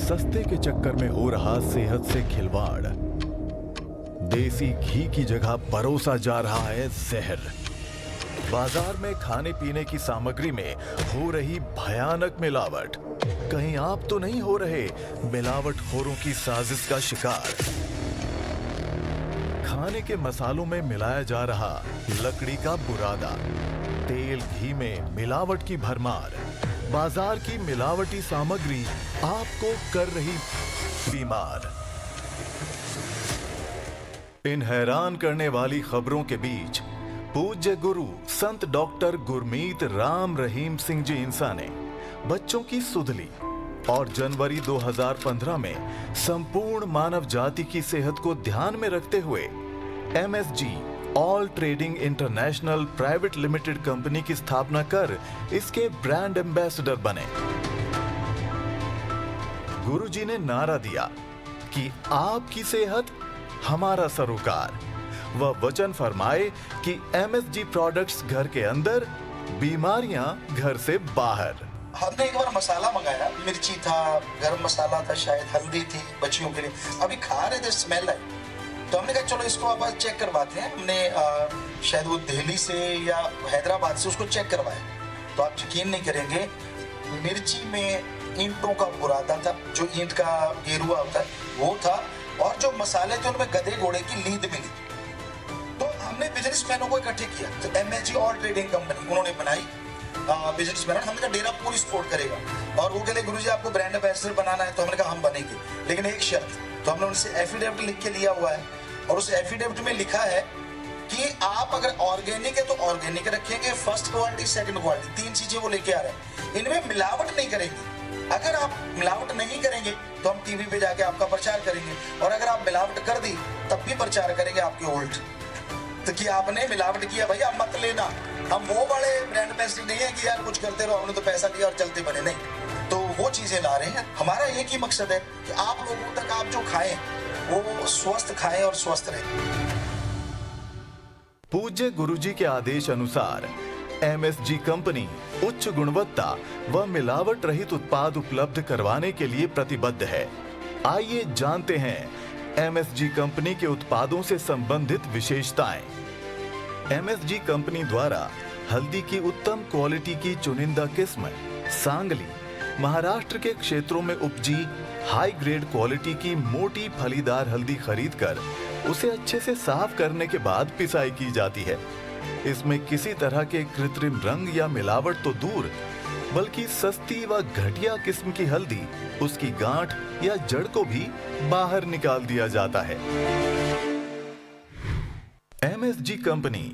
सस्ते के चक्कर में हो रहा सेहत से खिलवाड़। देसी घी की जगह परोसा जा रहा है जहर। बाजार में खाने पीने की सामग्री में हो रही भयानक मिलावट। कहीं आप तो नहीं हो रहे मिलावटखोरों की साजिश का शिकार? खाने के मसालों में मिलाया जा रहा लकड़ी का बुरादा, तेल घी में मिलावट की भरमार, बाजार की मिलावटी सामग्री आपको कर रही बीमार। इन हैरान करने वाली खबरों के बीच पूज्य गुरु संत डॉक्टर गुरमीत राम रहीम सिंह जी इंसा ने बच्चों की सुध ली और जनवरी 2015 में संपूर्ण मानव जाति की सेहत को ध्यान में रखते हुए MSG all trading international private limited company की स्थापना कर इसके ब्रांड एम्बेसडर बने। गुरुजी ने नारा दिया कि आपकी सेहत हमारा सरोकार। वह वचन फरमाए कि MSG प्रोडक्ट्स घर के अंदर, बीमारियां घर से बाहर। हमने एक बार मसाला मंगाया, मिर्ची था, गरम मसाला था, शायद हल्दी थी बच्चियों के लिए। अभी खा रहे थे, स्मेल आई, तो हमने कहा चलो इसको अब चेक करवाते हैं। हमने शायद वो दिल्ली से या हैदराबाद से उसको चेक करवाया, तो आप यकीन नहीं करेंगे, मिर्ची में ईंटों का बुरादा था, जो ईंट का गेरुआ होता है वो था, और जो मसाले थे उनमें गधे घोड़े की लीद मिली। तो हमने बिजनेसमैनों को इकट्ठे किया, तो MSG ऑल ट्रेडिंग कंपनी उन्होंने बनाई। बिजनेसमैन हमने कहा डेरा पूरी सपोर्ट करेगा, और वो कहले गुरुजी आपको ब्रांड एम्बेसडर बनाना है, तो हमने कहा हम बनेंगे, लेकिन एक शर्त। तो हमने उनसे एफिडेविट लिख के लिया हुआ है, और उस एफिडेविट में लिखा है कि आप अगर ऑर्गेनिक है तो ऑर्गेनिक रखेंगे, फर्स्ट क्वालिटी, सेकंड क्वालिटी, 3 चीजें वो लेके आ रहे हैं। इनमें मिलावट नहीं करेंगे। अगर आप मिलावट नहीं करेंगे तो हम टीवी पे जाके आपका प्रचार करेंगे, और अगर आप मिलावट कर दी तब भी प्रचार करेंगे आपके उल्ट। तो कि आपने मिलावट किया भैया मत लेना। हम वो बड़े ब्रांड एम्बेसडर नहीं है कि यार कुछ करते रहो, हमने तो पैसा दिया और चलते बने, नहीं। तो वो चीजें ला रहे हैं। हमारा एक ही मकसद है कि आप लोगों तक आप जो खाएं वो स्वस्थ खाएं और स्वस्थ रहें। पूज्य गुरुजी के आदेश अनुसार MSG कंपनी उच्च गुणवत्ता व मिलावट रहित उत्पाद उपलब्ध करवाने के लिए प्रतिबद्ध है। आइए जानते हैं MSG कंपनी के उत्पादों से संबंधित विशेषताएं। MSG कंपनी द्वारा हल्दी की उत्तम क्वालिटी की चुनिंदा किस्म सांगली, महाराष्ट्र के क्षेत्रों में उपजी हाई ग्रेड क्वालिटी की मोटी फलीदार हल्दी खरीदकर उसे अच्छे से साफ करने के बाद पिसाई की जाती है। इसमें किसी तरह के कृत्रिम रंग या मिलावट तो दूर, बल्कि सस्ती व घटिया किस्म की हल्दी, उसकी गांठ या जड़ को भी बाहर निकाल दिया जाता है। MSG कंपनी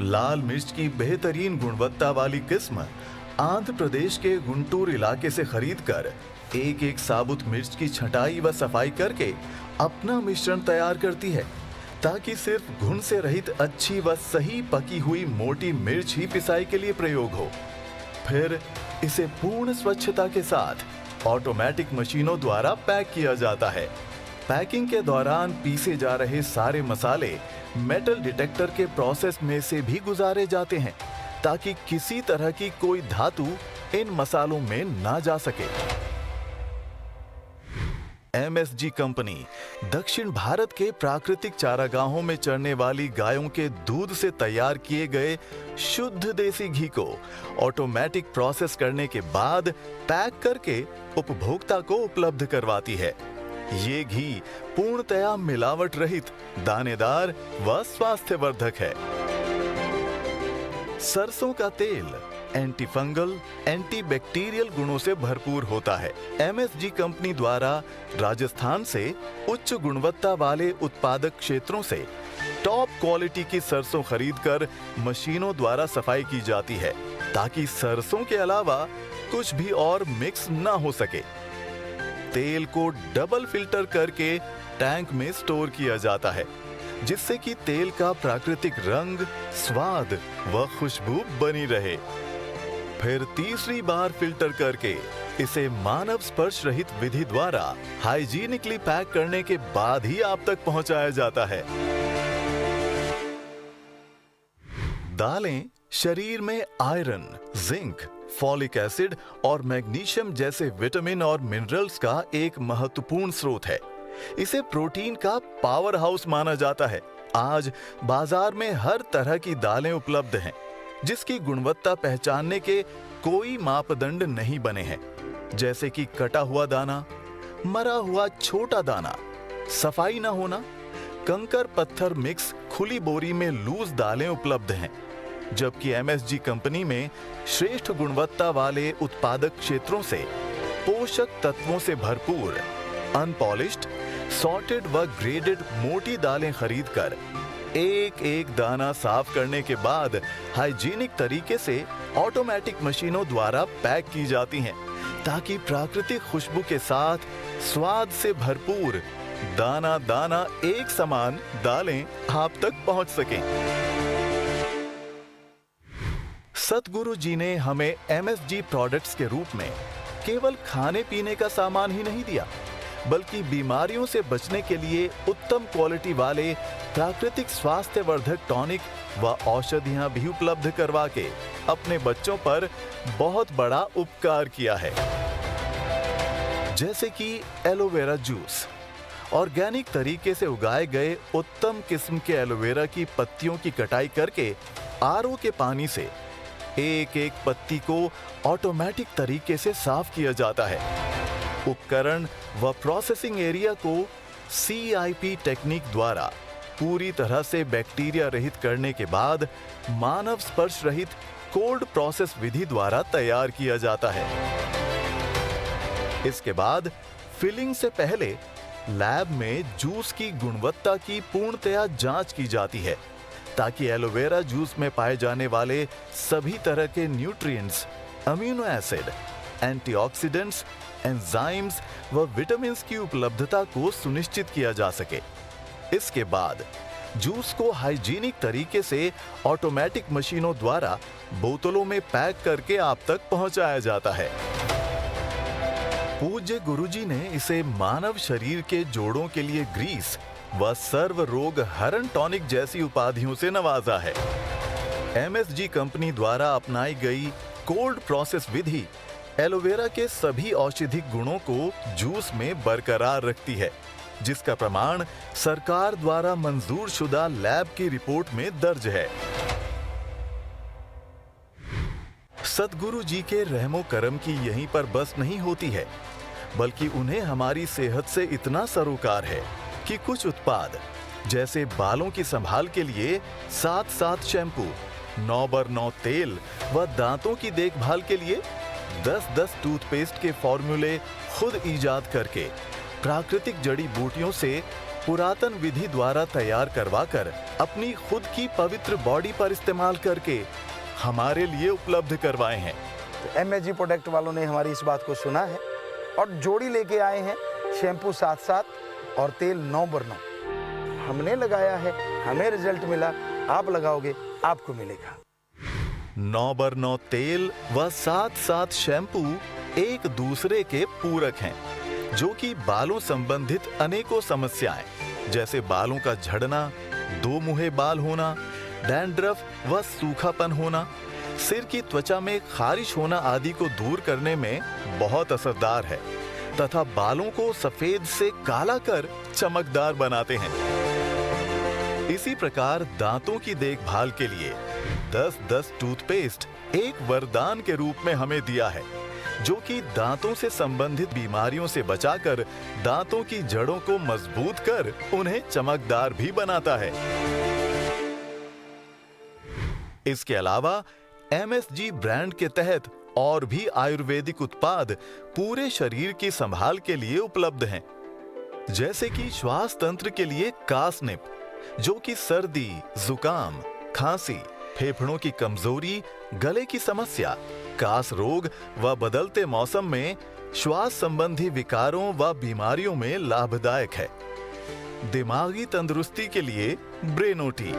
लाल मिर्च की बेहतरीन गुणवत्ता वाली किस्म आंध्र प्रदेश के गुंटूर इलाके से खरीदकर एक एक साबुत मिर्च की छटाई व सफाई करके अपना मिश्रण तैयार करती है, ताकि सिर्फ घुन से रहित अच्छी व सही पकी हुई मोटी मिर्च ही पिसाई के लिए प्रयोग हो। फिर इसे पूर्ण स्वच्छता के साथ ऑटोमेटिक मशीनों द्वारा पैक किया जाता है। पैकिंग के दौरान पीसे जा रहे सारे मसाले मेटल डिटेक्टर के प्रोसेस में से भी गुजारे जाते हैं, ताकि किसी तरह की कोई धातु इन मसालों में ना जा सके। MSG कंपनी दक्षिण भारत के प्राकृतिक चारागाहों में चरने वाली गायों के दूध से तैयार किए गए शुद्ध देसी घी को ऑटोमेटिक प्रोसेस करने के बाद पैक करके उपभोक्ता को उपलब्ध करवाती है। ये घी पूर्णतया मिलावट रहित, दानेदार व स्वास्थ्यवर्धक है। सरसों का तेल एंटी फंगल, एंटी बैक्टीरियल गुणों से भरपूर होता है। MSG कंपनी द्वारा राजस्थान से उच्च गुणवत्ता वाले उत्पादक क्षेत्रों से टॉप क्वालिटी की सरसों खरीदकर मशीनों द्वारा सफाई की जाती है, ताकि सरसों के अलावा कुछ भी और मिक्स ना हो सके। तेल को डबल फिल्टर करके टैंक में स्टोर किया जाता है, जिससे कि तेल का प्राकृतिक रंग, स्वाद व खुशबू बनी रहे। फिर तीसरी बार फिल्टर करके इसे मानव स्पर्श रहित विधि द्वारा हाइजीनिकली पैक करने के बाद ही आप तक पहुंचाया जाता है। दालें शरीर में आयरन, जिंक, फॉलिक एसिड और मैग्नीशियम जैसे विटामिन और मिनरल्स का एक महत्वपूर्ण स्रोत है। इसे प्रोटीन का पावर हाउस माना जाता है। आज बाजार में हर तरह की दालें उपलब्ध हैं, जिसकी गुणवत्ता पहचानने के कोई मापदंड नहीं बने हैं, जैसे कि कटा हुआ दाना, मरा हुआ छोटा दाना, सफाई न होना, कंकर पत्थर मिक्स खुली बोरी में लूज दालें उपलब्ध हैं। जबकि एमएसजी कंपनी में श्रेष्ठ गुणवत्ता वाले उत्पादक क्षेत्रों से पोषक तत्वों से भरपूर अनपॉलिश्ड, सॉर्टेड व ग्रेडेड मोटी दालें खरीदकर एक एक दाना साफ करने के बाद हाइजीनिक तरीके से ऑटोमेटिक मशीनों द्वारा पैक की जाती हैं, ताकि प्राकृतिक खुशबू के साथ स्वाद से भरपूर दाना दाना एक समान दालें आप तक पहुंच सकें। सतगुरु जी ने हमें एमएसजी प्रोडक्ट्स के रूप में केवल खाने पीने का सामान ही नहीं दिया, बल्कि बीमारियों से बचने के लिए उत्तम क्वालिटी वाले प्राकृतिक स्वास्थ्यवर्धक टॉनिक व औषधियां भी उपलब्ध करवा के अपने बच्चों पर बहुत बड़ा उपकार किया है। जैसे कि एलोवेरा जूस, ऑर्गेनिक तरीके से उगाए गए उत्तम किस्म के एलोवेरा की पत्तियों की कटाई करके आरओ के पानी से एक एक पत्ती को ऑटोमेटिक तरीके से साफ किया जाता है। उपकरण व प्रोसेसिंग एरिया को CIP टेक्निक द्वारा पूरी तरह से बैक्टीरिया रहित करने के बाद मानव स्पर्श रहित कोल्ड प्रोसेस विधि द्वारा तैयार किया जाता है। इसके बाद फिलिंग से पहले लैब में जूस की गुणवत्ता की पूर्णतया जांच की जाती है, ताकि एलोवेरा जूस में पाए जाने वाले सभी तरह के nutrients, amino acid, antioxidants, enzymes व विटामिन्स की उपलब्धता को सुनिश्चित किया जा सके। इसके बाद जूस को हाइजीनिक तरीके से ऑटोमेटिक मशीनों द्वारा बोतलों में पैक करके आप तक पहुंचाया जाता है। पूज्य गुरुजी ने इसे मानव शरीर के जोड़ों के लिए ग्रीस व सर्व रोग हरण टॉनिक जैसी उपाधियों से नवाजा है। एमएसजी कंपनी द्वारा अपनाई गई कोल्ड प्रोसेस विधि एलोवेरा के सभी औषधिक गुणों को जूस में बरकरार रखती है, जिसका प्रमाण सरकार द्वारा मंजूर शुदा लैब की रिपोर्ट में दर्ज है। सतगुरु जी के रहमो करम की यहीं पर बस नहीं होती है, बल्कि उन्हें हमारी सेहत से इतना सरोकार है कि कुछ उत्पाद जैसे बालों की संभाल के लिए 7 शैम्पू, 9x9 तेल व दांतों की देखभाल के लिए 10 टूथपेस्ट के फॉर्मूले खुद ईजाद करके प्राकृतिक जड़ी बूटियों से पुरातन विधि द्वारा तैयार करवाकर अपनी खुद की पवित्र बॉडी पर इस्तेमाल करके हमारे लिए उपलब्ध करवाए हैं। तो एमएसजी प्रोडक्ट वालों ने हमारी इस बात को सुना है और जोड़ी लेके आए हैं शैम्पू 7 और तेल 9x9। हमने लगाया है, हमें रिजल्ट मिला, आप लगाओगे आपको मिलेगा। 9x9 तेल व 7 शैम्पू एक दूसरे के पूरक हैं, जो कि बालों संबंधित अनेकों समस्याएं जैसे बालों का झड़ना, दो मुहे बाल होना, डैंड्रफ व सूखापन होना, सिर की त्वचा में खारिश होना आदि को दूर करने में बहुत असरदार है तथा बालों को सफेद से काला कर चमकदार बनाते हैं। इसी प्रकार दांतों की देखभाल के लिए 10 टूथपेस्ट एक वरदान के रूप में हमें दिया है, जो कि दांतों से संबंधित बीमारियों से बचाकर दांतों की जड़ों को मजबूत कर उन्हें चमकदार भी बनाता है। इसके अलावा एमएसजी ब्रांड के तहत और भी आयुर्वेदिक उत्पाद पूरे शरीर की संभाल के लिए उपलब्ध हैं, जैसे कि श्वास तंत्र के लिए कासनिप, जो कि सर्दी, जुकाम, खांसी, फेफड़ों की कमजोरी, गले की समस्या, कास रोग व बदलते मौसम में श्वास संबंधी विकारों व बीमारियों में लाभदायक है। दिमागी तंदुरुस्ती के लिए ब्रेनोटी।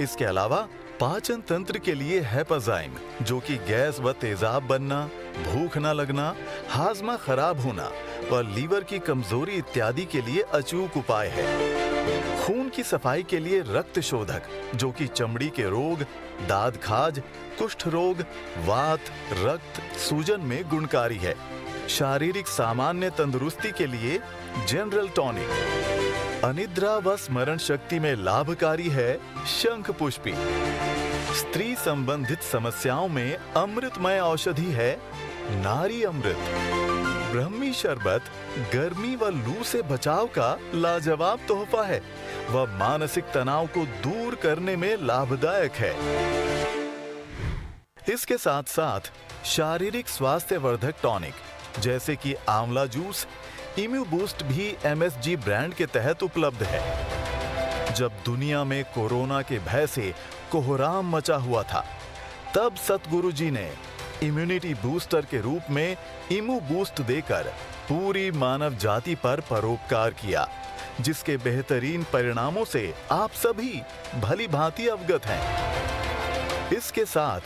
इसके अलावा पाचन तंत्र के लिए हेपाजाइम, जो कि गैस व तेजाब बनना, भूख न लगना, हाजमा खराब होना व लीवर की कमजोरी इत्यादि के लिए अचूक उपाय है। खून की सफाई के लिए रक्त शोधक, जो कि चमड़ी के रोग, दाद खाज, कुष्ठ रोग, वात, रक्त सूजन में गुणकारी है। शारीरिक सामान्य तंदुरुस्ती के लिए जनरल टॉनिक। अनिद्रा व स्मरण शक्ति में लाभकारी है शंख पुष्पी। स्त्री संबंधित समस्याओं में अमृतमय औषधि है नारी अमृत। ब्रह्मी शरबत गर्मी व लू से बचाव का लाजवाब तोहफा है। वह मानसिक तनाव को दूर करने में लाभदायक है। इसके साथ साथ शारीरिक स्वास्थ्य वर्धक टॉनिक जैसे कि आंवला जूस, इम्यू बूस्ट भी MSG ब्रांड के तहत उपलब्ध है। जब दुनिया में कोरोना के भय से कोहराम मचा हुआ था, तब सतगुरु जी ने इम्यूनिटी बूस्टर के रूप में इम्यू बूस्ट देकर पूरी मानव जाति पर परोपकार किया, जिसके बेहतरीन परिणामों से आप सभी भली भांति अवगत हैं। इसके साथ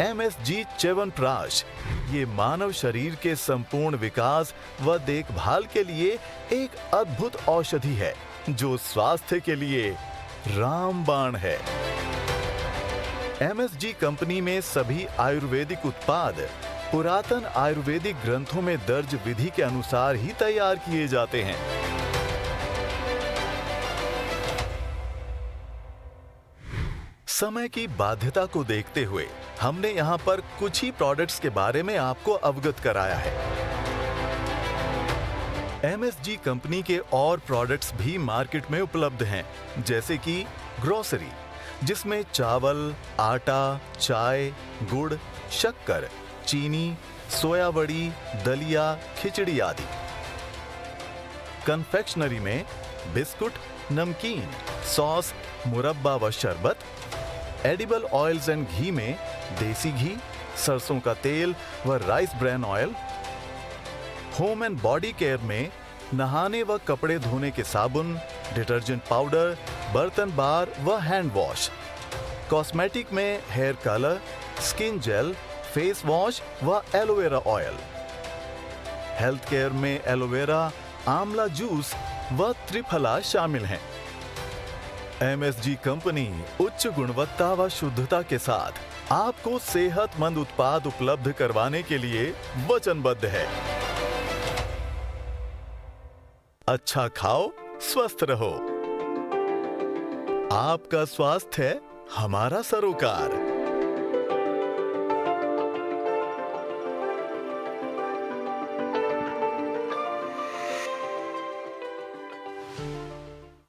MSG च्यवनप्राश ये मानव शरीर के संपूर्ण विकास व देखभाल के लिए एक अद्भुत औषधि है, जो स्वास्थ्य के लिए रामबाण है। MSG कंपनी में सभी आयुर्वेदिक उत्पाद पुरातन आयुर्वेदिक ग्रंथों में दर्ज विधि के अनुसार ही तैयार किए जाते हैं। समय की बाध्यता को देखते हुए हमने यहाँ पर कुछ ही प्रोडक्ट्स के बारे में आपको अवगत कराया है। MSG कंपनी के और प्रोडक्ट्स भी मार्केट में उपलब्ध हैं, जैसे कि ग्रोसरी, जिसमें चावल, आटा, चाय, गुड़, शक्कर, चीनी, सोया बड़ी, दलिया, खिचड़ी आदि। कन्फेक्शनरी में बिस्कुट, नमकीन, सॉस, मुरब्बा व शरबत। एडिबल ऑयल्स एंड घी में देसी घी, सरसों का तेल व rice bran oil. Home and body care में नहाने व कपड़े धोने के साबुन, डिटर्जेंट पाउडर, बर्तन बार व हैंड वॉश। कॉस्मेटिक में hair colour, skin gel, face wash व एलोवेरा ऑयल। हेल्थ केयर में एलोवेरा, आंवला जूस व त्रिफला शामिल हैं। MSG कंपनी उच्च गुणवत्ता व शुद्धता के साथ आपको सेहतमंद उत्पाद उपलब्ध करवाने के लिए वचनबद्ध है। अच्छा खाओ, स्वस्थ रहो। आपका स्वास्थ्य है हमारा सरोकार।